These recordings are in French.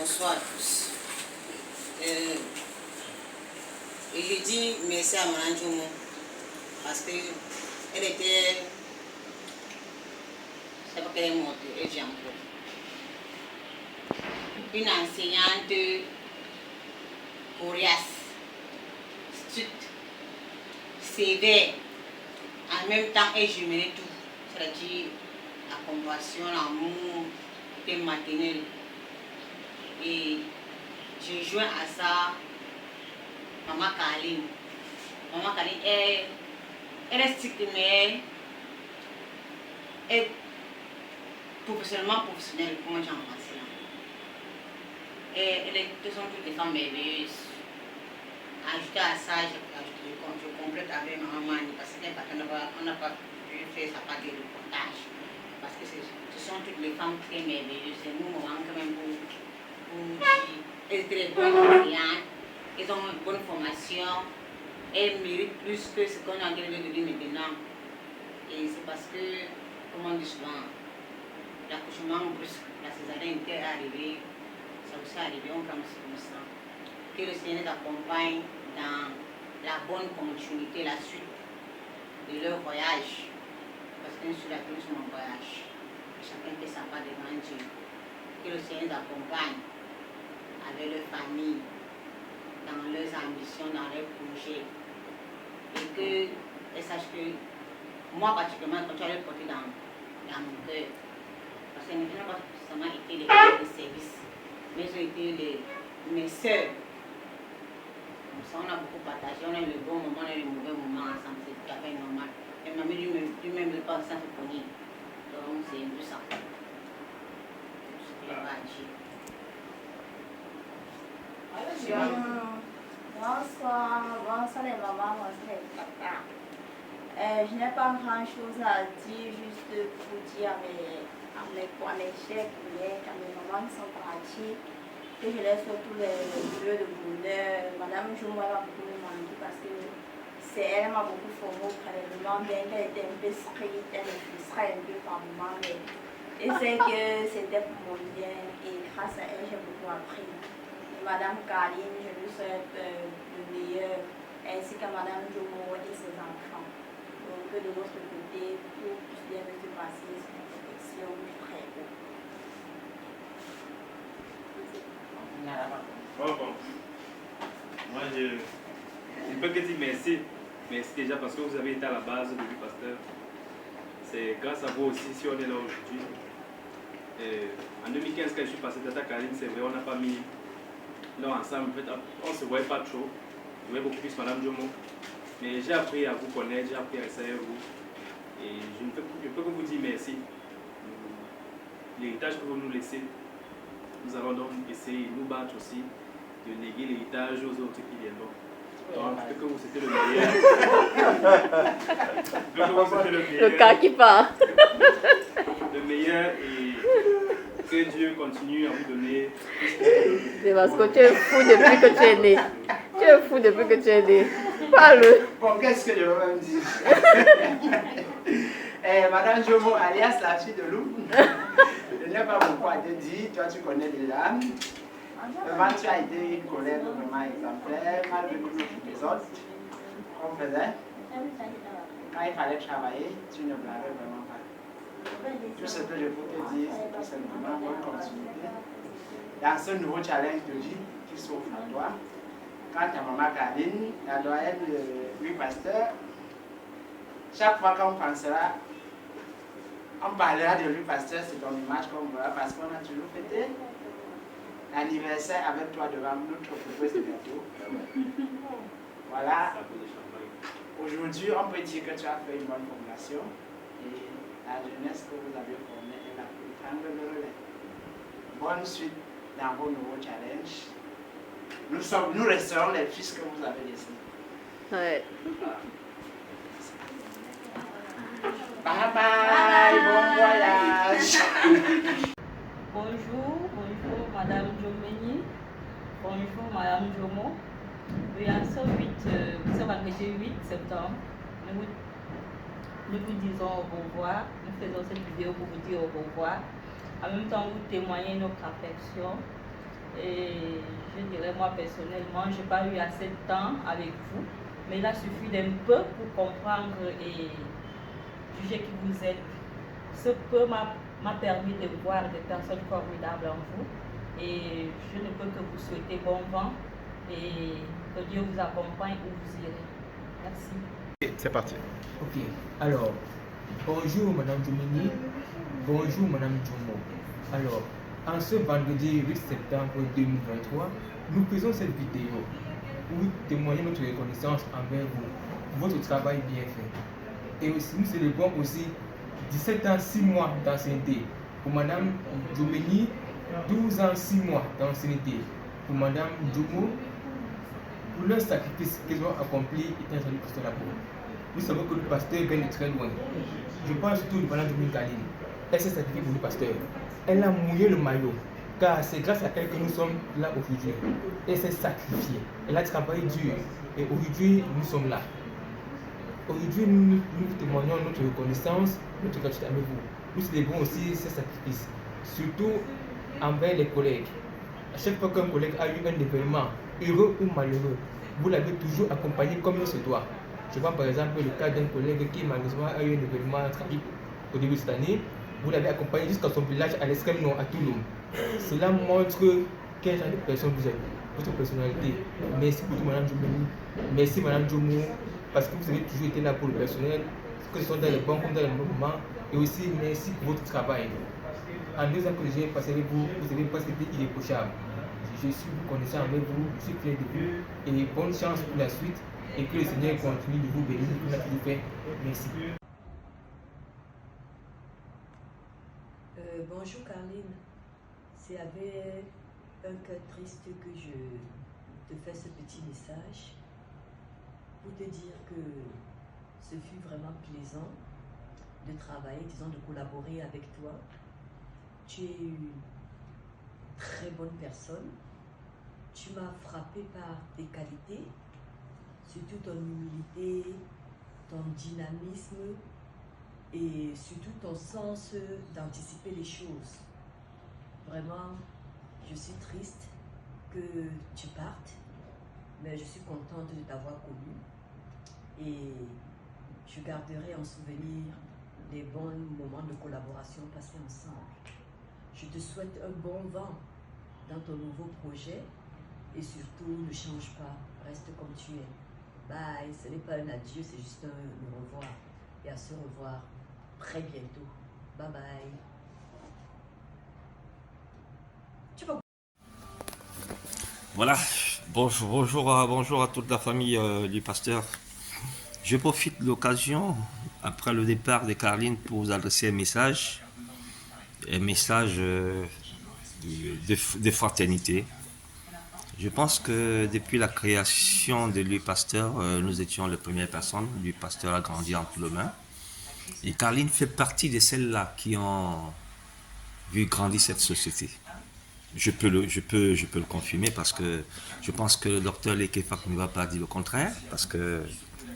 Bonsoir à tous. Et je dis merci à Mme Djomo parce qu'elle était, je ne sais pas quelle est morte, elle vient encore. Une enseignante coriace, stricte, sévère, en même temps elle jumelait tout, c'est-à-dire la compassion, l'amour, le maternel. Et je joins à ça Maman Kaline. Maman Kaline, elle est stricte, mais elle est professionnelle, comment j'en pense là. Ce sont toutes des femmes merveilleuses. Ajouté à ça, je complète avec Maman Mani parce qu'on n'a pas pu faire sa part de reportage. Parce que ce sont toutes les femmes très merveilleuses. C'est nous, maman, quand même, pour dire. Elles étaient très bonnes enseignantes, elles ont une bonne formation, elles méritent plus que ce qu'on est en train de dire maintenant. Et c'est parce que, comme on dit souvent, l'accouchement brusque, la césarienne était arrivée, ça aussi est arrivé, on prend aussi comme ça. Que le Seigneur les accompagne dans la bonne continuité, la suite de leur voyage. Parce qu'un sur la tous sont en voyage. Chacun fait sa part devant Dieu. Que le Seigneur les accompagne avec leur famille, dans leurs ambitions, dans leurs projets. Et qu'elles sachent que moi particulièrement, quand tu as le porté dans mon cœur, parce qu'elles n'ont pas seulement été les filles de service, mais elles ont été mes sœurs. Comme ça, on a beaucoup partagé, on a eu le bon moment, on a eu le mauvais moment ensemble, c'est tout à fait normal. Elle m'a mis lui-même le pas sans se connaître. Donc c'est un peu ça. Ce qu'il va dire. Bonsoir les mamans, bonsoir les papas. Je n'ai pas grand chose à dire, juste pour dire à mes chers collègues, à mes mamans qui sont parties, que je laisse tous les vœux de bonheur. Madame Djomo m'a beaucoup demandé parce que elle m'a beaucoup formé au prélèvement, bien qu'elle était un peu stricte, elle me frustrait un peu par moment, mais je sais que c'était pour mon bien et grâce à elle, j'ai beaucoup appris. Madame Kaline, je lui souhaite le meilleur, ainsi qu'à Madame Djomo et ses enfants. Donc, que de notre côté, tout puisse bien se passer sous une protection très haute. Bon. Moi, je ne peux que dire merci. Merci déjà parce que vous avez été à la base de vie pasteur. C'est grâce à vous aussi si on est là aujourd'hui. En 2015, quand je suis passé Tata Kaline, c'est vrai, on n'a pas mis là ensemble, en fait, on ne se voyait pas trop. Je voyais beaucoup plus Madame Djomo. Mais j'ai appris à vous connaître, j'ai appris à essayer vous. Et je peux que vous dire merci. L'héritage que vous nous laissez, nous allons donc essayer de nous battre aussi, de léguer l'héritage aux autres qui viendront. Donc, que vous c'était le meilleur. Le cas qui part. Le meilleur et que Dieu continue à vous donner. C'est parce que tu es fou depuis que tu es né. Tu es fou depuis que tu es né. Parle. Bon, qu'est-ce que je veux même dire? Madame Djomo, alias la fille de loup. Je n'ai pas beaucoup à te dire, toi tu connais déjà. Vraiment, tu as été une collègue vraiment exemplaire, malgré tout les autres qu'on faisait. Quand il fallait travailler, tu ne blaguais vraiment pas. Tout ce que je peux te dire, c'est tout simplement bonne continuité. Dans ce nouveau challenge de vie qui s'offre à toi, quand ta maman Kaline, la doyenne de 8 pasteurs, chaque fois qu'on pensera, on parlera de 8 pasteurs, c'est ton image qu'on verra parce qu'on a toujours fêté l'anniversaire avec toi devant notre propose de gâteau. Voilà. Aujourd'hui, on peut dire que tu as fait une bonne formation et la jeunesse que vous avez formée, elle a pu prendre le relais. Bonne suite dans vos nouveaux challenges. Nous resterons les fils que vous avez laissés. Ouais. Bye bye, bon voyage. Bonjour Madame Djomeni, bonjour Madame Djomo. Oui, en ce vendredi 8 septembre, nous vous disons au revoir, nous faisons cette vidéo pour vous dire au revoir. En même temps, vous témoignez notre affection Et je dirais, moi personnellement, je n'ai pas eu assez de temps avec vous, mais il a suffi d'un peu pour comprendre et juger qui vous êtes. Ce peu m'a permis de voir des personnes formidables en vous. Et je ne peux que vous souhaiter bon vent et que Dieu vous accompagne où vous irez. Merci. C'est parti. Ok, alors, bonjour Madame Djoumeni, bonjour Madame Djomo. Alors, en ce vendredi 8 septembre 2023, nous faisons cette vidéo où témoigner notre reconnaissance envers vous, votre travail bien fait. Et aussi, nous célébrons aussi 17 ans, 6 mois d'ancienneté. Pour Madame Djoumeni, 12 ans, 6 mois d'ancienneté. Pour Madame Djomo, pour leur sacrifice qu'ils ont accompli et un salut pour la peau. Nous savons que le pasteur vient de très loin. Je parle surtout de Madame Djoumeni Kaline. Elle s'est sacrifiée pour le pasteur. Elle a mouillé le maillot, car c'est grâce à elle que nous sommes là aujourd'hui. Elle s'est sacrifiée. Elle a travaillé dur. Et aujourd'hui, nous sommes là. Aujourd'hui, nous témoignons notre reconnaissance, notre gratitude avec vous. Nous célébrons aussi ces sacrifices, surtout envers les collègues. À chaque fois qu'un collègue a eu un événement, heureux ou malheureux, vous l'avez toujours accompagné comme il se doit. Je prends par exemple le cas d'un collègue qui malheureusement a eu un événement tragique au début de cette année. Vous l'avez accompagné jusqu'à son village à l'extrême nord, à Touloum. Cela montre quel genre de personne vous êtes, votre personnalité. Merci pour tout, Madame Djoumeni. Merci, Madame Djomo, parce que vous avez toujours été là pour le personnel, que ce soit dans les bons comme dans les mauvais moments. Et aussi, merci pour votre travail. En 2 ans que j'ai passé avec vous, vous avez presque été irréprochable. Je suis reconnaissant avec vous, je suis fier de vous. Et bonne chance pour la suite. Et que le Seigneur continue de vous bénir pour ce qu'il fait. Merci. Bonjour Carline, c'est avec un cœur triste que je te fais ce petit message pour te dire que ce fut vraiment plaisant de travailler, disons de collaborer avec toi. Tu es une très bonne personne, tu m'as frappé par tes qualités, surtout ton humilité, ton dynamisme, et surtout ton sens d'anticiper les choses. Vraiment, je suis triste que tu partes, mais je suis contente de t'avoir connu et je garderai en souvenir les bons moments de collaboration passés ensemble. Je te souhaite un bon vent dans ton nouveau projet et surtout ne change pas, reste comme tu es. Bye, ce n'est pas un adieu, c'est juste un au revoir et à se revoir très bientôt. Bye bye. Voilà, bonjour à toute la famille du pasteur. Je profite de l'occasion, après le départ de Carline, pour vous adresser un message de fraternité. Je pense que depuis la création de lui pasteur, nous étions les premières personnes. Lui pasteur a grandi entre les mains. Et Carline fait partie de celles-là qui ont vu grandir cette société. Je peux le confirmer parce que je pense que le docteur Lekefak ne va pas dire le contraire, parce que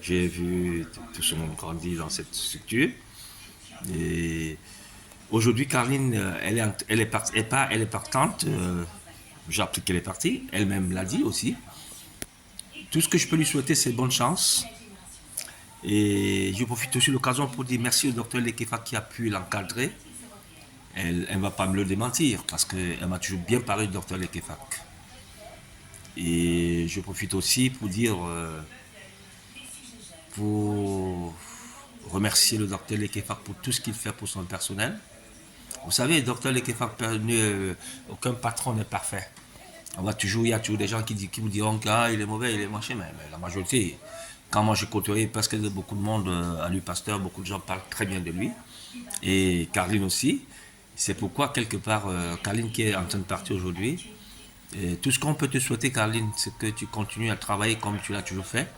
j'ai vu tout ce monde grandir dans cette structure. Et aujourd'hui, Carline, elle est partante. J'ai appris qu'elle est partie. Elle-même l'a dit aussi. Tout ce que je peux lui souhaiter, c'est bonne chance. Et je profite aussi de l'occasion pour dire merci au docteur Lekefak qui a pu l'encadrer. Elle ne va pas me le démentir parce qu'elle m'a toujours bien parlé du docteur Lekefak. Et je profite aussi pour dire, pour remercier le docteur Lekefak pour tout ce qu'il fait pour son personnel. Vous savez, le docteur Lekefak, aucun patron n'est parfait. Il y a toujours des gens qui vous diront qu'il est mauvais, il est machin, mais la majorité, quand moi j'ai côtoyé presque beaucoup de monde à lui pasteur, beaucoup de gens parlent très bien de lui. Et Carline aussi. C'est pourquoi, quelque part, Carline qui est en train de partir aujourd'hui, tout ce qu'on peut te souhaiter, Carline, c'est que tu continues à travailler comme tu l'as toujours fait.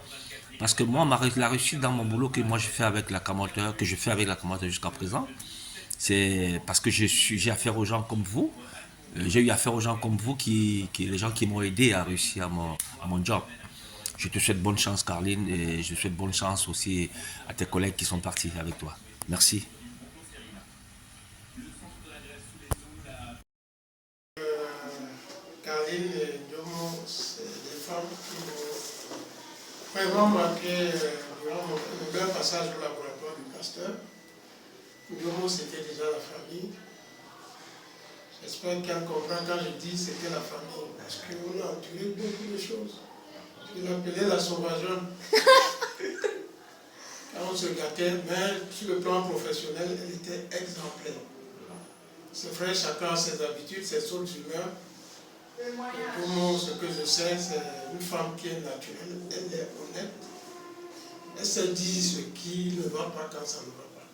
Parce que moi, la réussite dans mon boulot que moi je fais avec la Camoteur, jusqu'à présent, c'est parce que j'ai affaire aux gens comme vous. J'ai eu affaire aux gens comme vous, les gens qui m'ont aidé à réussir à mon job. Je te souhaite bonne chance, Carline, et je souhaite bonne chance aussi à tes collègues qui sont partis avec toi. Merci. Carline Caroline et Njomo, c'est des femmes qui m'ont vraiment marqué durant mon bref passage au laboratoire du pasteur. Njomo, c'était déjà la famille. J'espère qu'elle comprend quand je dis c'était la famille, parce qu'on a enduré beaucoup de choses. Je l'appelais la sauvageonne. Quand on se gâtait, mais sur le plan professionnel, elle était exemplaire. C'est vrai, chacun a ses habitudes, ses sautes d'humeur. Et pour moi, ce que je sais, c'est une femme qui est naturelle, elle est honnête. Elle se dit ce qui ne va pas quand ça ne va pas.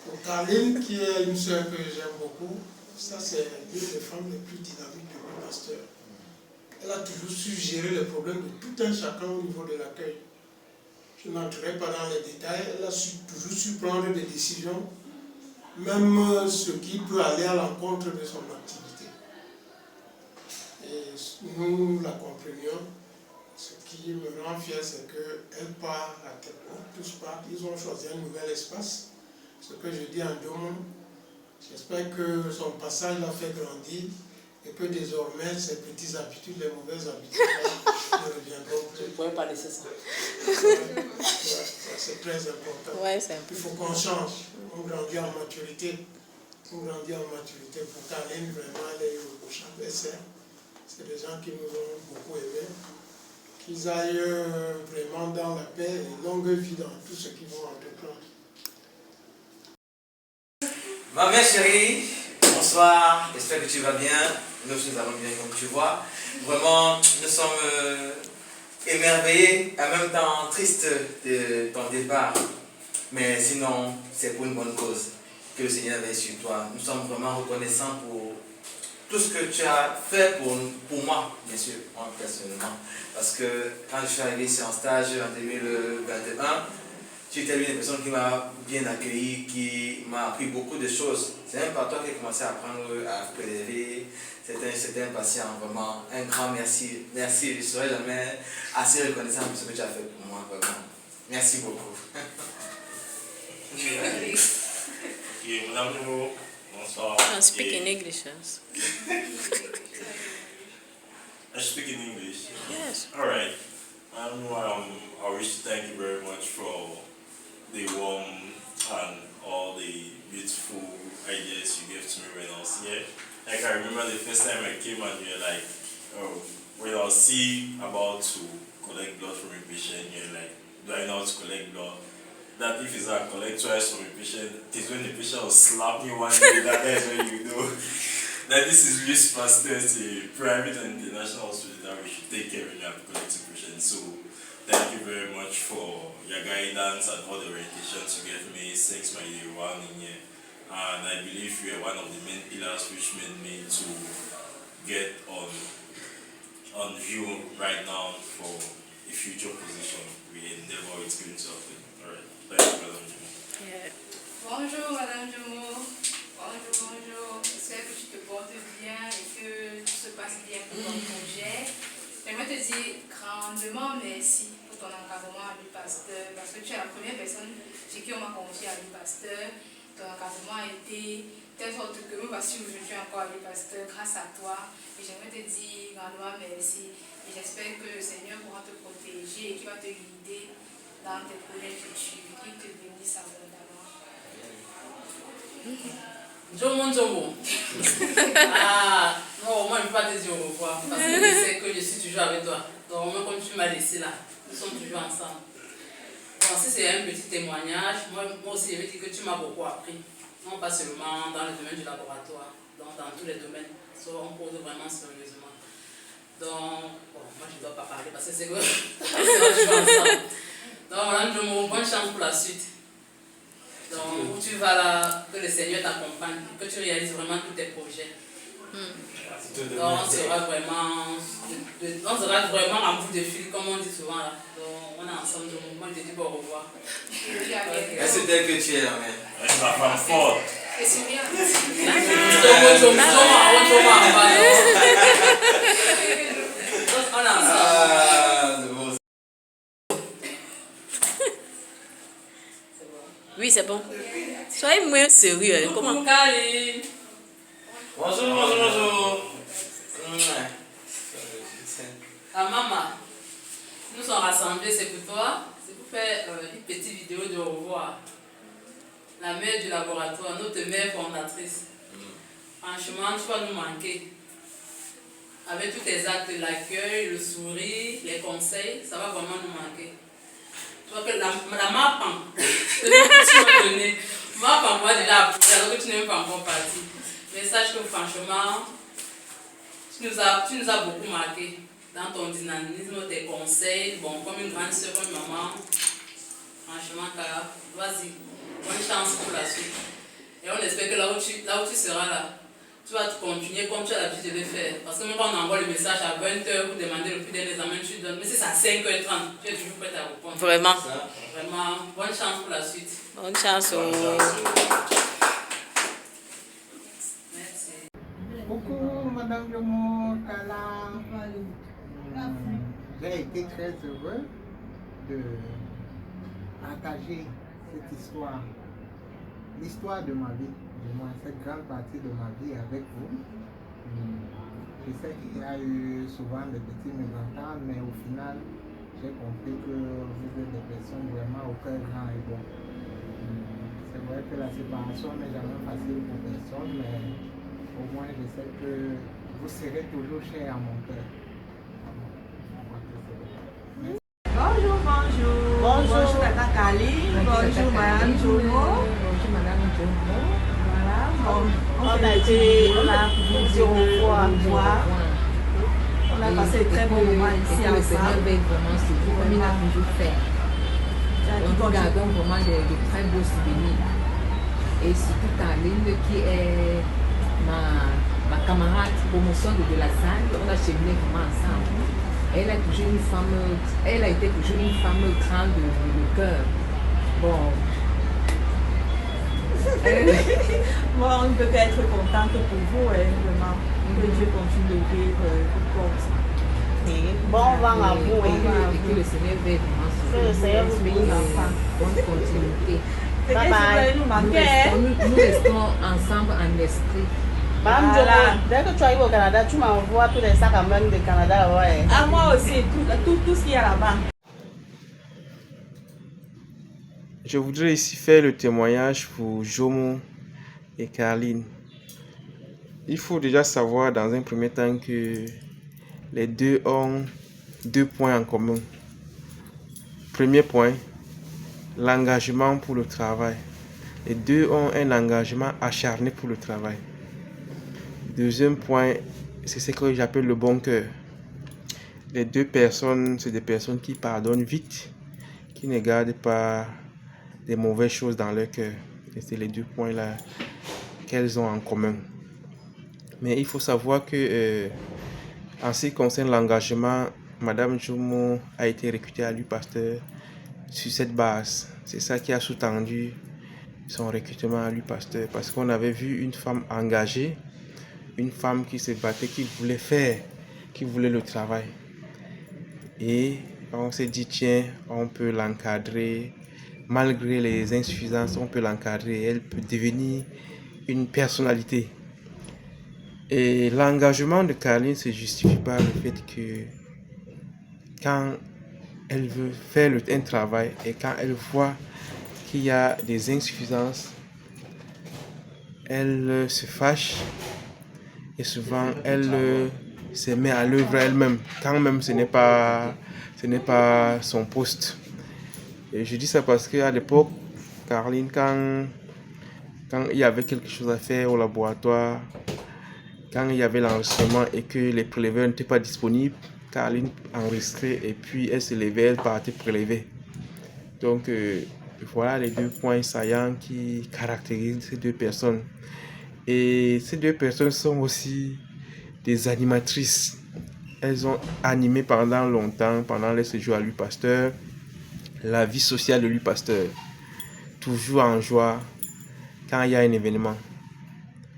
Pour Caroline, qui est une sœur que j'aime beaucoup, ça c'est l'une des femmes les plus dynamiques de mon pasteur. Elle a toujours su gérer les problèmes de tout un chacun au niveau de l'accueil. Je n'entrerai pas dans les détails, elle a toujours su prendre des décisions, même ce qui peut aller à l'encontre de son activité. Et nous la comprenions. Ce qui me rend fier, c'est qu'elle part à tête haute, tous partent, ils ont choisi un nouvel espace. Ce que je dis en deux mots, j'espère que son passage l'a fait grandir et que désormais ses petites habitudes, les mauvaises habitudes, ne reviendront plus. Je ne pourrais pas laisser ça. C'est très important. Ouais, c'est important. Il faut qu'on change, on grandit en maturité. On grandit en maturité. Pour Caroline, vraiment, elle est au champ des serres. C'est des gens qui nous ont beaucoup aimés. Qu'ils aillent vraiment dans la paix et longue vie dans tout ce qu'ils vont entreprendre. Ma mère chérie, bonsoir, j'espère que tu vas bien. Nous allons bien comme tu vois. Vraiment, nous sommes émerveillés, en même temps tristes de ton départ. Mais sinon, c'est pour une bonne cause que le Seigneur veille sur toi. Nous sommes vraiment reconnaissants pour tout ce que tu as fait pour moi, bien sûr, moi personnellement. Parce que quand je suis arrivé ici en stage en 2021, tu étais l'une des personnes qui m'a bien accueilli, qui m'a appris beaucoup de choses. C'est même par toi que j'ai commencé à apprendre à prélever certains patients. Vraiment, un grand merci. Merci, je ne serai jamais assez reconnaissant pour ce que tu as fait pour moi. Vraiment. Merci beaucoup. Okay, Madame Njomo, bonsoir. I speak in English. Yes. I speak in English? Yes. Alright. I wish to thank you very much for the warm and all the beautiful ideas you gave to me when I was here. Like I remember the first time I came and you're like, oh, when I was about to collect blood from a patient, you're like, do I know how to collect blood? That if it's a collect twice from a patient, it is when the patient will slap me one day, that is when you know that this is Louis Pasteur, it's a private and international hospital that we should take care when you have collecting patients. So thank you very much for your guidance and all the orientations you gave me since my day one in here. And I believe you are one of the main pillars which made me to get on view right now for a future position we endeavor it's going to happen. Alright. Thank you, Madame Njomo. Yeah. Bonjour Madame Njomo. Bonjour. J'espère que tu te portes bien et que tout se passe bien pour ton projet. J'aimerais te dire grandement merci pour ton encadrement à l'U-Pasteur parce que tu es la première personne chez qui on m'a confié à l'U-Pasteur. Ton encadrement a été telle sorte que me voici aujourd'hui encore à l'U-Pasteur grâce à toi. Et j'aimerais te dire grandement merci. Et j'espère que le Seigneur pourra te protéger et qu'il va te guider dans tes projets futurs. Qu'il te bénisse abondamment. Njomo. Ah, non, moi je ne peux pas te dire au revoir parce que je sais que je suis toujours avec toi. Donc, même comme tu m'as laissé là, nous sommes toujours ensemble. Bon, si c'est un petit témoignage, moi aussi je veux dire que tu m'as beaucoup appris. Non pas seulement dans le domaine du laboratoire, donc dans tous les domaines. On pose vraiment sérieusement. Donc, bon, moi je ne dois pas parler parce que c'est que c'est toujours ensemble. Donc, Madame Njomo, bonne chance pour la suite. Donc, où tu vas là, que le Seigneur t'accompagne, que tu réalises vraiment tous tes projets. Donc, on sera vraiment en bout de fil, comme on dit souvent là. Donc, on est ensemble, moi je te dis au revoir. Est-ce tel que tu es là, mais c'est la femme forte. Et souriante. On est ensemble. Oui, c'est bon. Soyez moins sérieux. Comment? Bonjour. Franchement, tu vas nous manquer. Avec tous tes actes, l'accueil, le sourire, les conseils, ça va vraiment nous manquer. Tu vois que la map, que tu m'as donné, moi déjà approuvé alors que tu n'es même pas encore parti. Mais sache que franchement, tu nous as beaucoup marqué dans ton dynamisme, tes conseils, bon, comme une grande soeur, comme une maman. Franchement, Cara, vas-y, bonne chance pour la suite. Et on espère que là où tu seras là, tu vas continuer comme tu as l'habitude de le faire. Parce que même quand on envoie le message à 20h pour demander le prix d'un examen, tu donnes. Mais c'est à 5h30, tu es toujours prêt à répondre. Vraiment. Vraiment, bonne chance pour la suite. Bonne chance. Merci. Coucou, Madame Jomo, Kala. J'ai été très heureux de partager cette histoire. L'histoire de ma vie, du moins cette grande partie de ma vie avec vous. Je sais qu'il y a eu souvent des petits mésententes, mais au final, j'ai compris que vous êtes des personnes vraiment au cœur grand et bon. C'est vrai que la séparation n'est jamais facile pour personne, mais au moins je sais que vous serez toujours cher à mon cœur. Bonjour, bonjour. Bonjour, Tata Kali. Bonjour, Madame Jomo. Bonjour, Madame Jomo. Voilà. On a plusieurs fois à voir. On a passé de très bons moments ici ensemble. Le Seigneur veille vraiment sur vous, comme il a toujours fait. Nous gardons vraiment de très beaux souvenirs. Et surtout Caroline, qui est ma camarade promotion de la salle, on a cheminé vraiment ensemble. Elle a toujours une femme, elle a été toujours une femme grande de cœur. Bon. Moi, on ne peut qu'être contente pour vous, vraiment. Que Dieu continue de vivre comme ça. Et bon vent à vous. Et que le Seigneur veille vraiment sur vous. Que le Seigneur vous bénisse. Bonne continuité. Bye bye. Nous restons ensemble en esprit. Voilà. Dès que tu arrives au Canada, tu m'envoies tous les sacs à main du Canada. Ouais. Ah, moi aussi, tout ce qu'il y a là-bas. Je voudrais ici faire le témoignage pour Jomo et Caroline. Il faut déjà savoir dans un premier temps que les deux ont 2 points en commun. Premier point, l'engagement pour le travail. Les deux ont un engagement acharné pour le travail. Deuxième point, c'est ce que j'appelle le bon cœur. Les deux personnes, c'est des personnes qui pardonnent vite, qui ne gardent pas des mauvaises choses dans leur cœur. Et c'est les 2 points-là qu'elles ont en commun. Mais il faut savoir que, en ce qui concerne l'engagement, Madame Jomo a été recrutée à l'UPasteur sur cette base. C'est ça qui a sous-tendu son recrutement à l'UPasteur. Parce qu'on avait vu une femme engagée, une femme qui se battait, qui voulait faire, qui voulait le travail. Et on s'est dit, tiens, on peut l'encadrer, malgré les insuffisances, on peut l'encadrer, elle peut devenir une personnalité. Et l'engagement de Caroline se justifie par le fait que quand elle veut faire un travail et quand elle voit qu'il y a des insuffisances, elle se fâche. Et souvent, elle se met à l'œuvre elle-même, quand même ce n'est pas son poste. Et je dis ça parce qu'à l'époque, Caroline, quand il y avait quelque chose à faire au laboratoire, quand il y avait l'enregistrement et que les préleveurs n'étaient pas disponibles, Caroline enregistrait et puis elle se levait, elle partait prélever. Donc voilà les 2 points saillants qui caractérisent ces 2 personnes. Et ces 2 personnes sont aussi des animatrices. Elles ont animé pendant longtemps, pendant les séjours à l'UPasteur, la vie sociale de l'UPasteur. Toujours en joie quand il y a un événement.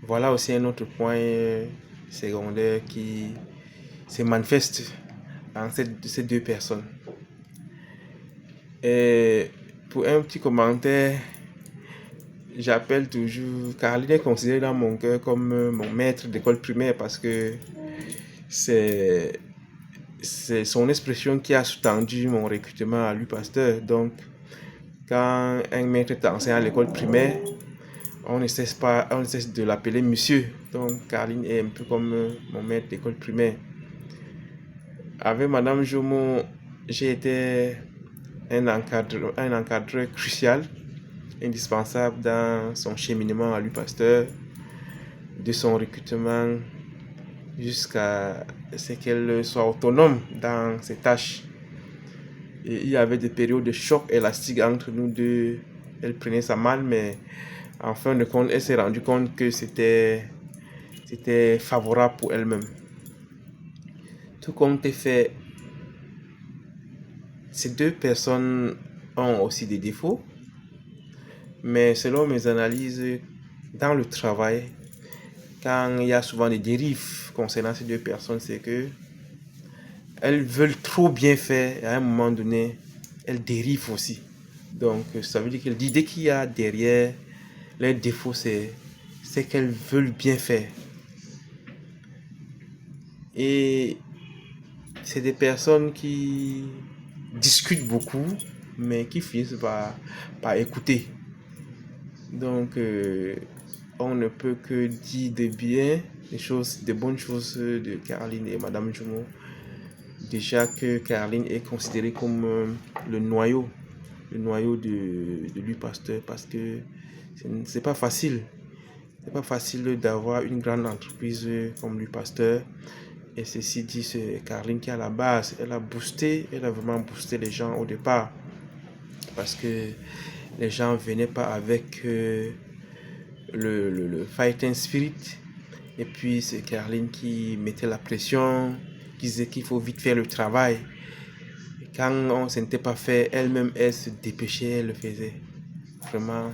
Voilà aussi un autre point secondaire qui se manifeste dans ces 2 personnes. Et pour un petit commentaire, j'appelle toujours, Caroline est considérée dans mon cœur comme mon maître d'école primaire parce que c'est son expression qui a sous-tendu mon recrutement à l'UPasteur. Donc, quand un maître est enseignant à l'école primaire, on ne cesse de l'appeler monsieur. Donc Caroline est un peu comme mon maître d'école primaire. Avec Madame Jomo, j'ai été un encadreur crucial, indispensable dans son cheminement à l'U Pasteur, de son recrutement jusqu'à ce qu'elle soit autonome dans ses tâches. Et il y avait des périodes de choc élastique entre nous deux. Elle prenait ça mal, mais en fin de compte, elle s'est rendue compte que c'était favorable pour elle-même. Tout compte fait, ces deux personnes ont aussi des défauts, mais selon mes analyses, dans le travail, quand il y a souvent des dérives concernant ces deux personnes, c'est que elles veulent trop bien faire et à un moment donné, elles dérivent aussi. Donc, ça veut dire que l'idée qu'il y a derrière les défauts, c'est qu'elles veulent bien faire. Et c'est des personnes qui discutent beaucoup, mais qui finissent par écouter. Donc, on ne peut que dire de bien, des bonnes choses de Caroline et Madame Jomo. Déjà que Caroline est considérée comme le noyau de l'U Pasteur, parce que c'est pas facile. C'est pas facile d'avoir une grande entreprise comme l'U Pasteur. Et ceci dit, c'est Caroline qui à la base, elle a vraiment boosté les gens au départ. Parce que les gens venaient pas avec le fighting spirit. Et puis c'est Caroline qui mettait la pression, qui disait qu'il faut vite faire le travail. Et quand on ne s'était pas fait, elle-même, elle se dépêchait, elle le faisait. Vraiment,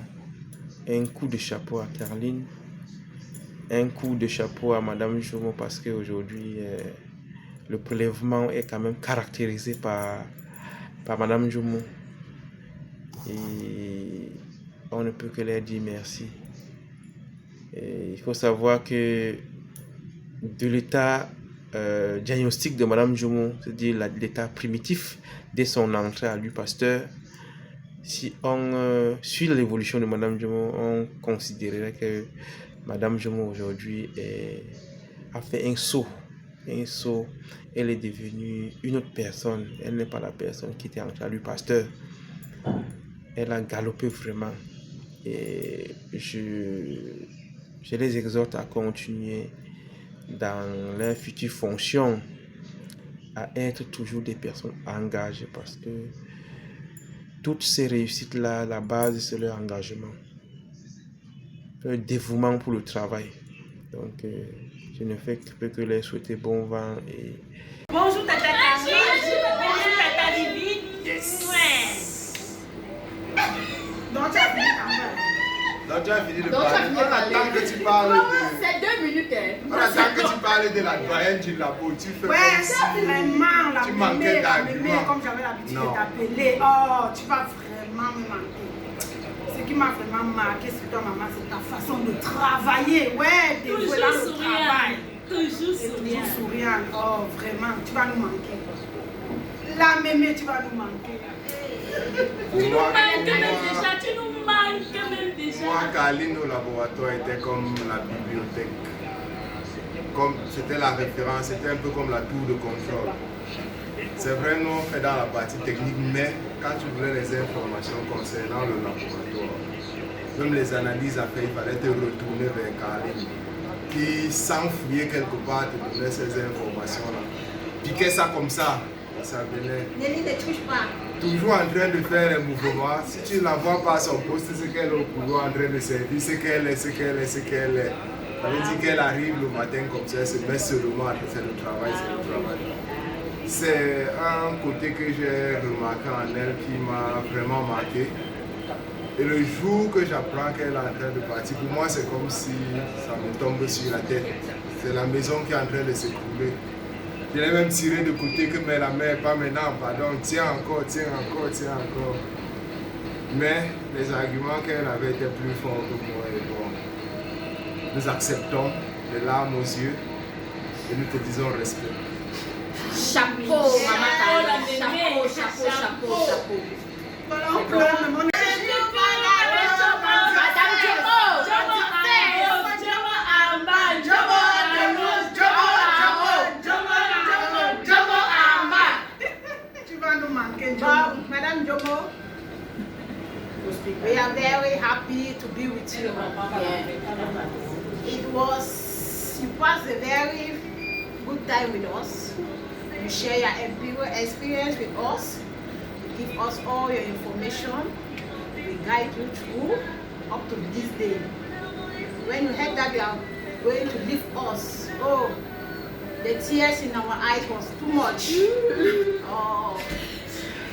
un coup de chapeau à Caroline. Un coup de chapeau à Madame Jomo, parce qu'aujourd'hui, le prélèvement est quand même caractérisé par Madame Jomo. Et on ne peut que leur dire merci. Et il faut savoir que de l'état diagnostic de Madame Jomo, c'est-à-dire l'état primitif dès son entrée à l'U Pasteur, si on suit l'évolution de Madame Jomo, on considérerait que Madame Jomo aujourd'hui a fait un saut. Elle est devenue une autre personne. Elle n'est pas la personne qui était entrée à l'U Pasteur. Elle a galopé vraiment. Et je les exhorte à continuer dans leur future fonction, à être toujours des personnes engagées, parce que toutes ces réussites-là, la base, c'est leur engagement, leur dévouement pour le travail. Donc, je ne fais que leur souhaiter bon vent. Et... Bonjour Tata Carrie, bonjour Tata Vivi. Yes. Ouais. Donc, tu as fini quand même. Donc tu as fini de parler. On attend que tu parles de... C'est 2 minutes. On attend que tu parles de la doyenne du labo. Tu fais ouais, comme si... vraiment, la tu manquais d'arguments. comme j'avais l'habitude de t'appeler. Oh, tu vas vraiment me manquer. Ce qui m'a vraiment marqué sur toi, maman, c'est ta façon de travailler. Ouais, dévouer dans le travail. Toujours souriant. Oh, vraiment, tu vas nous manquer. La mémé, tu vas nous manquer. Tu nous manques même déjà. Moi, Caroline au laboratoire était comme la bibliothèque. Comme c'était la référence, c'était un peu comme la tour de contrôle. C'est vrai, nous on fait dans la partie technique, mais quand tu voulais les informations concernant le laboratoire, même les analyses à faire, il fallait te retourner vers Caroline, qui s'enfouillait quelque part, te donnait ces informations-là. Piquait ça comme ça venait. Nelly ne touche pas. Toujours en train de faire un mouvement. Si tu ne la vois pas à son poste, c'est qu'elle est au couloir en train de servir, c'est qu'elle est. Ça veut dire qu'elle arrive le matin comme ça, elle se met seulement à faire le travail, C'est un côté que j'ai remarqué en elle qui m'a vraiment marqué. Et le jour que j'apprends qu'elle est en train de partir, pour moi c'est comme si ça me tombe sur la tête. C'est la maison qui est en train de s'écrouler. Je l'ai même tiré de côté que mais la mère, pas maintenant, pardon, tiens encore. Mais les arguments qu'elle avait étaient plus forts que moi et bon. Nous acceptons les larmes aux yeux et nous te disons respect. Chapeau, maman, chapeau. Voilà, on pleure, mais mon... We are very happy to be with you. You passed a very good time with us. You share your experience with us. You give us all your information. We guide you through up to this day. When you heard that you are going to leave us, oh, the tears in our eyes was too much. Oh.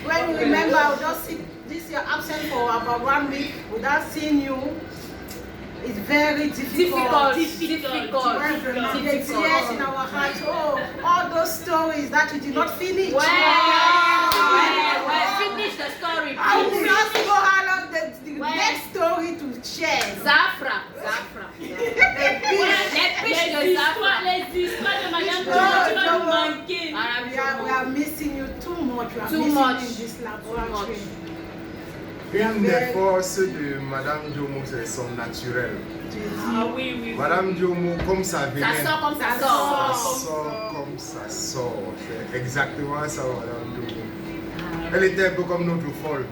When you remember, I'll just see this year absent for about 1 week without seeing you. It's very difficult. The tears in our hearts. Oh, all those stories that we did not finish. Finish the story. I will not know how long the next story to share. Zafra. Les histoires de Madame we are missing you too much. We are missing you in this laboratory. Une des forces de Madame Djomo, c'est son naturel. Ah oui. Madame Djomo, comme ça vient. Ça sort comme ça sort. Ça sort comme ça sort. C'est exactement ça, Madame Djomo. Elle était un peu comme notre folle.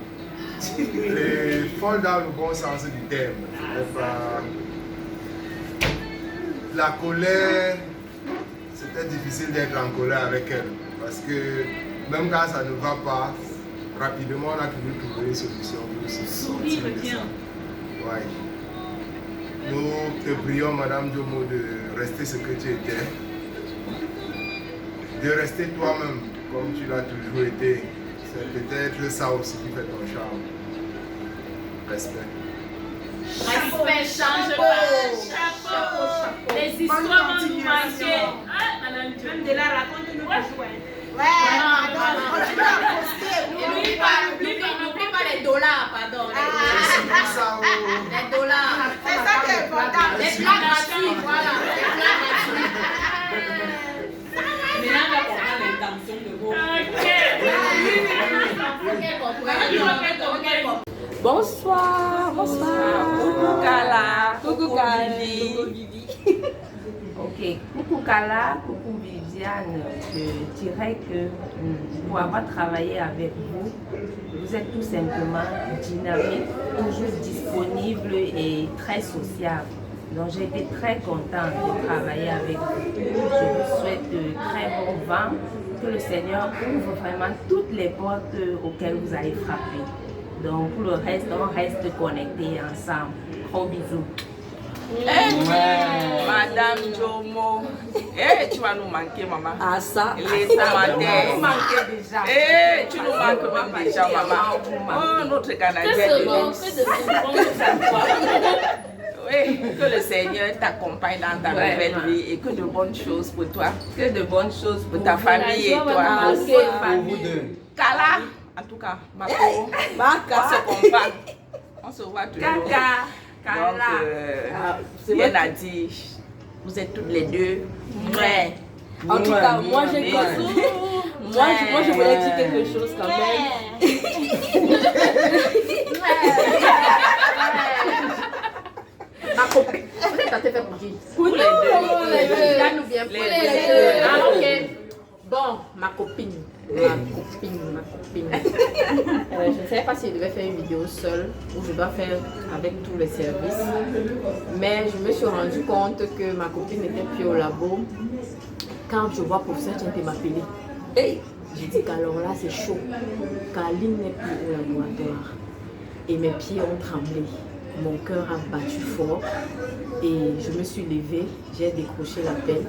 Et folle dans le bon sens du terme. La colère, c'était difficile d'être en colère avec elle. Parce que même quand ça ne va pas, rapidement on a toujours trouvé une solution pour se sortir de ça. Ouais. Nous te prions, Madame Djomo, de rester ce que tu étais. De rester toi-même comme tu l'as toujours été. C'est peut-être ça aussi qui fait ton charme. Respect. Respect, chapeau. Les histoires vont nous marquer. Même de la raconte-nous toujours. N'oublie pas les dollars, pardon. Les dollars. C'est ça qui est important. Les plats gratuits, voilà. Les plats gratuits. Maintenant, on va comprendre l'intention de vos. Bonsoir. Coucou Kala. Coucou Vivi. Ok, coucou Kala, coucou Viviane. Je dirais que pour avoir travaillé avec vous, vous êtes tout simplement dynamique, toujours disponible et très sociable. Donc j'ai été très contente de travailler avec vous. Je vous souhaite de très bon vent, que le Seigneur ouvre vraiment toutes les portes auxquelles vous allez frapper. Donc pour le reste, on reste connectés ensemble. Gros bisous. Madame Djomo, tu vas nous manquer, maman. Ah ça, les commentaires. Vous manquez déjà. Tu nous manques même déjà, maman. Oh, notre Canadienne. Oui, que le Seigneur t'accompagne dans ta nouvelle vie et que de bonnes choses pour toi. Que de bonnes choses pour ta famille et toi. Kala, en tout cas, Mako, on se comprend. On se voit toujours. Donc, bien à dire, vous êtes toutes les deux. Ouais. En tout cas, moi je voulais dire quelque chose quand même. Ma copine. Ça t'est fait pour qui? Pour les deux. Nous bien pour les deux. Ah ok. Bon, ma copine. Je ne savais pas si je devais faire une vidéo seule ou je dois faire avec tous les services. Mais je me suis rendu compte que ma copine n'était plus au labo. Quand je vois professeur Tchente m'appeler, hey, j'ai dit qu'alors là c'est chaud. Carline n'est plus au laboratoire. Et mes pieds ont tremblé. Mon cœur a battu fort. Et je me suis levée, j'ai décroché l'appel.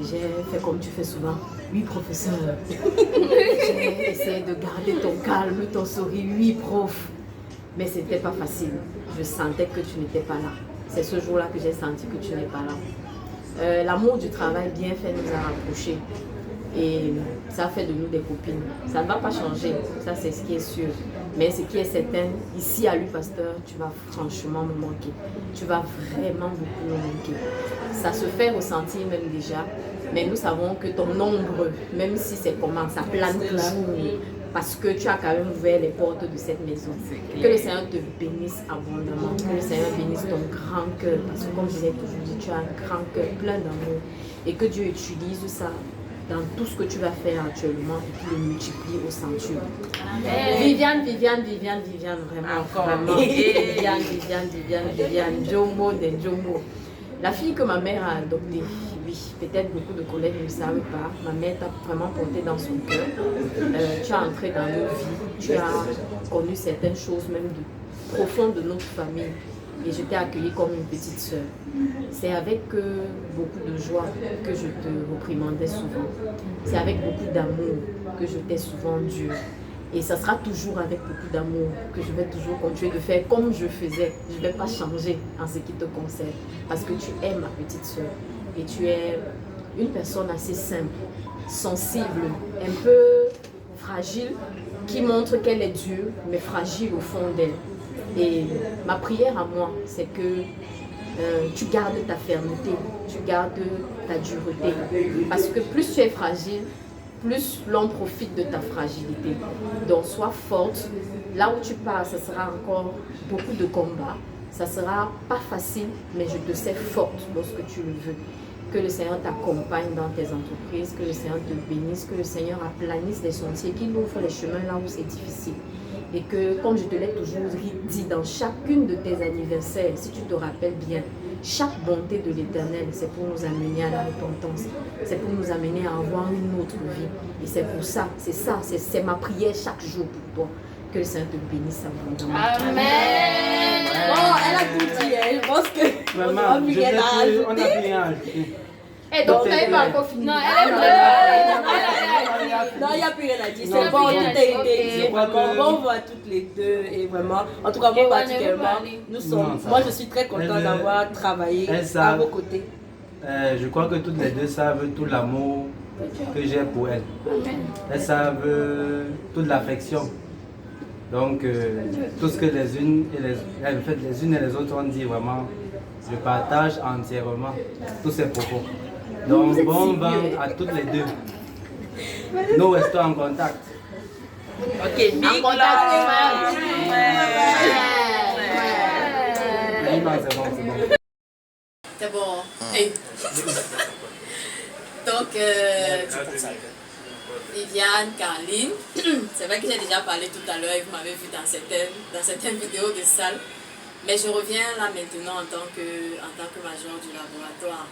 J'ai fait comme tu fais souvent. Oui, professeur. J'ai essayé de garder ton calme, ton sourire. Oui, prof. Mais c'était pas facile. Je sentais que tu n'étais pas là. C'est ce jour-là que j'ai senti que tu n'es pas là. L'amour du travail bien fait nous a rapprochés. Et ça fait de nous des copines. Ça ne va pas changer. Ça, c'est ce qui est sûr. Mais ce qui est certain, ici à l'U-Pasteur, tu vas franchement me manquer. Tu vas vraiment beaucoup me manquer. Ça se fait ressentir même déjà. Mais nous savons que ton ombre, même si c'est comment, ça plane toujours. Parce que tu as quand même ouvert les portes de cette maison. Que le Seigneur te bénisse abondamment. Que le Seigneur bénisse ton grand cœur. Parce que comme je l'ai toujours dit, tu as un grand cœur plein d'amour. Et que Dieu utilise ça dans tout ce que tu vas faire actuellement et qui le multiplie au centuple. Viviane, vraiment. Vraiment. Viviane, Jomo de Jomo. La fille que ma mère a adoptée, oui, peut-être beaucoup de collègues ne le savent pas, ma mère t'a vraiment porté dans son cœur. Tu as entré dans nos vies, tu as connu certaines choses même profondes de notre famille. Et je t'ai accueillie comme une petite sœur. C'est avec beaucoup de joie que je te reprimandais souvent. C'est avec beaucoup d'amour que je t'ai souvent dure. Et ça sera toujours avec beaucoup d'amour que je vais toujours continuer de faire comme je faisais. Je ne vais pas changer en ce qui te concerne. Parce que tu es ma petite sœur. Et tu es une personne assez simple, sensible, un peu fragile, qui montre qu'elle est dure, mais fragile au fond d'elle. Et ma prière à moi, c'est que tu gardes ta fermeté, tu gardes ta dureté. Parce que plus tu es fragile, plus l'on profite de ta fragilité. Donc sois forte. Là où tu pars, ça sera encore beaucoup de combats. Ça sera pas facile, mais je te sais forte lorsque tu le veux. Que le Seigneur t'accompagne dans tes entreprises, que le Seigneur te bénisse, que le Seigneur aplanisse les sentiers, qu'il ouvre les chemins là où c'est difficile. Et que, comme je te l'ai toujours dit, dans chacune de tes anniversaires, si tu te rappelles bien, chaque bonté de l'Éternel, c'est pour nous amener à la repentance. C'est pour nous amener à avoir une autre vie. Et c'est pour ça, c'est ma prière chaque jour pour toi. Que le Seigneur te bénisse abondamment. Amen. Bon, elle a tout dit. Je pense que Maman, on a plus rien à ajouter. Et donc, elle va encore finir. Non, il n'y a plus rien à dire. C'est bon, tout est dit. On voit toutes les deux. Et vraiment, en tout cas, moi particulièrement, moi je suis très contente d'avoir travaillé à vos côtés. Je crois que toutes les deux savent tout l'amour que j'ai pour elles. Elles savent toute l'affection. Donc, tout ce que les unes et les autres ont dit, vraiment, je partage entièrement tous ces propos. Donc, bon vent à toutes les deux. Nous restons en contact. Ok, big love. C'est bon. Donc, Viviane, Caroline, c'est vrai que j'ai déjà parlé tout à l'heure et vous m'avez vu dans certaines vidéos de salle. Mais je reviens là maintenant en tant que major du laboratoire.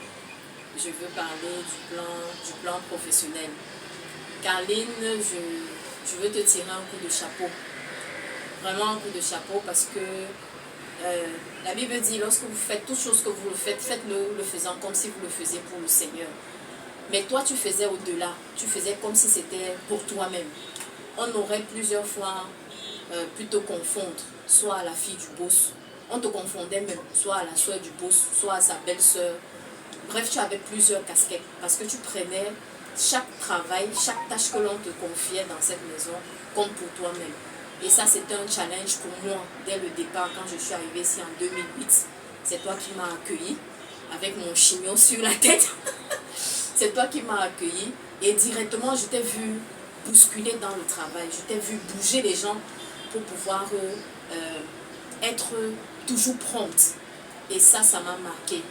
Je veux parler du plan professionnel. Caroline, je veux te tirer un coup de chapeau. Vraiment un coup de chapeau parce que la Bible dit, lorsque vous faites toute chose que vous le faites, faites-le le faisant comme si vous le faisiez pour le Seigneur. Mais toi, tu faisais au-delà. Tu faisais comme si c'était pour toi-même. On aurait plusieurs fois pu te confondre, soit à la fille du boss. On te confondait même, soit à la soeur du boss, soit à sa belle-sœur. Bref, tu avais plusieurs casquettes parce que tu prenais chaque travail, chaque tâche que l'on te confiait dans cette maison comme pour toi-même. Et ça, c'était un challenge pour moi dès le départ quand je suis arrivée ici en 2008. C'est toi qui m'as accueilli avec mon chignon sur la tête. C'est toi qui m'as accueilli et directement je t'ai vu bousculer dans le travail. Je t'ai vu bouger les gens pour pouvoir être toujours prompte. Et ça m'a marqué.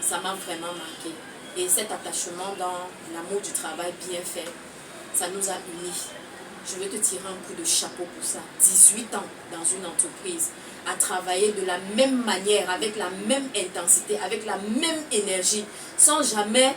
Ça m'a vraiment marqué. Et cet attachement dans l'amour du travail bien fait, ça nous a unis. Je veux te tirer un coup de chapeau pour ça. 18 ans dans une entreprise, à travailler de la même manière, avec la même intensité, avec la même énergie, sans jamais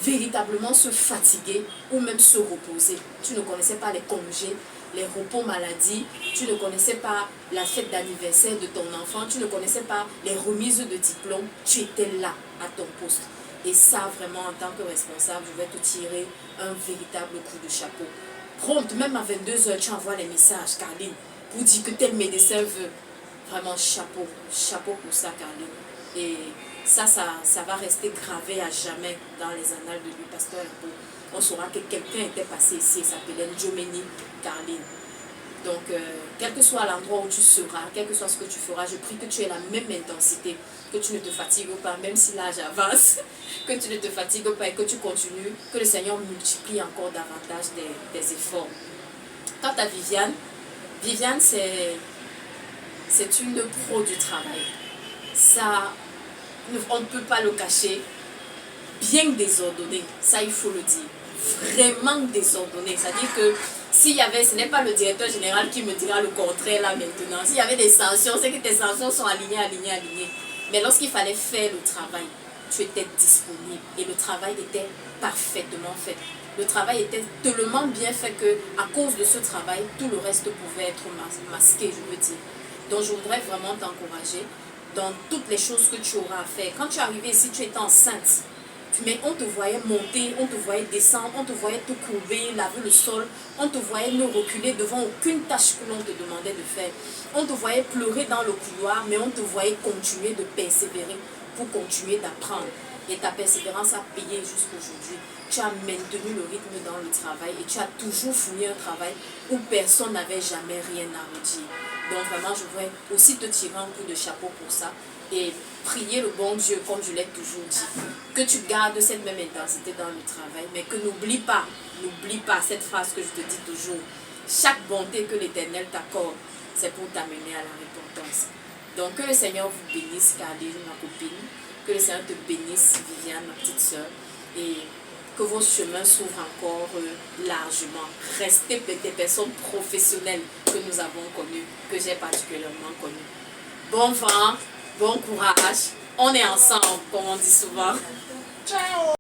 véritablement se fatiguer ou même se reposer. Tu ne connaissais pas les congés, les repos maladie, tu ne connaissais pas la fête d'anniversaire de ton enfant, tu ne connaissais pas les remises de diplôme, tu étais là à ton poste. Et ça, vraiment, en tant que responsable, je vais te tirer un véritable coup de chapeau. Prompte, même à 22h, tu envoies les messages, Caroline, pour dire que tel médecin veut. Vraiment, chapeau, chapeau pour ça, Caroline. Et ça va rester gravé à jamais dans les annales de lui, Pasteur Herbeau. On saura que quelqu'un était passé ici, il s'appelait Njomeni Caroline. Donc, quel que soit l'endroit où tu seras, quel que soit ce que tu feras, je prie que tu aies la même intensité, que tu ne te fatigues pas, même si l'âge avance, que tu ne te fatigues pas et que tu continues, que le Seigneur multiplie encore davantage des efforts. Quant à Viviane, c'est une pro du travail. Ça, on ne peut pas le cacher, bien désordonné, ça il faut le dire. vraiment désordonné. C'est-à-dire que s'il y avait, ce n'est pas le directeur général qui me dira le contraire là maintenant. S'il y avait des sanctions, c'est que tes sanctions sont alignées. Mais lorsqu'il fallait faire le travail, tu étais disponible et le travail était parfaitement fait. Le travail était tellement bien fait que à cause de ce travail, tout le reste pouvait être masqué, je veux dire. Donc je voudrais vraiment t'encourager dans toutes les choses que tu auras à faire. Quand tu es arrivé ici, tu étais enceinte. Mais on te voyait monter, on te voyait descendre, on te voyait te courber, laver le sol, on te voyait ne reculer devant aucune tâche que l'on te demandait de faire. On te voyait pleurer dans le couloir, mais on te voyait continuer de persévérer pour continuer d'apprendre. Et ta persévérance a payé jusqu'aujourd'hui. Tu as maintenu le rythme dans le travail et tu as toujours fourni un travail où personne n'avait jamais rien à redire. Donc vraiment, je voudrais aussi te tirer un coup de chapeau pour ça et prier le bon Dieu, comme je l'ai toujours dit, que tu gardes cette même intensité dans le travail, mais que n'oublie pas cette phrase que je te dis toujours. Chaque bonté que l'Éternel t'accorde, c'est pour t'amener à la repentance. Donc que le Seigneur vous bénisse, Caroline, ma copine, que le Seigneur te bénisse, Viviane, ma petite soeur, et que vos chemins s'ouvrent encore largement. Restez des personnes professionnelles que nous avons connues, que j'ai particulièrement connues. Bon vent, bon courage, on est ensemble, comme on dit souvent. Ciao!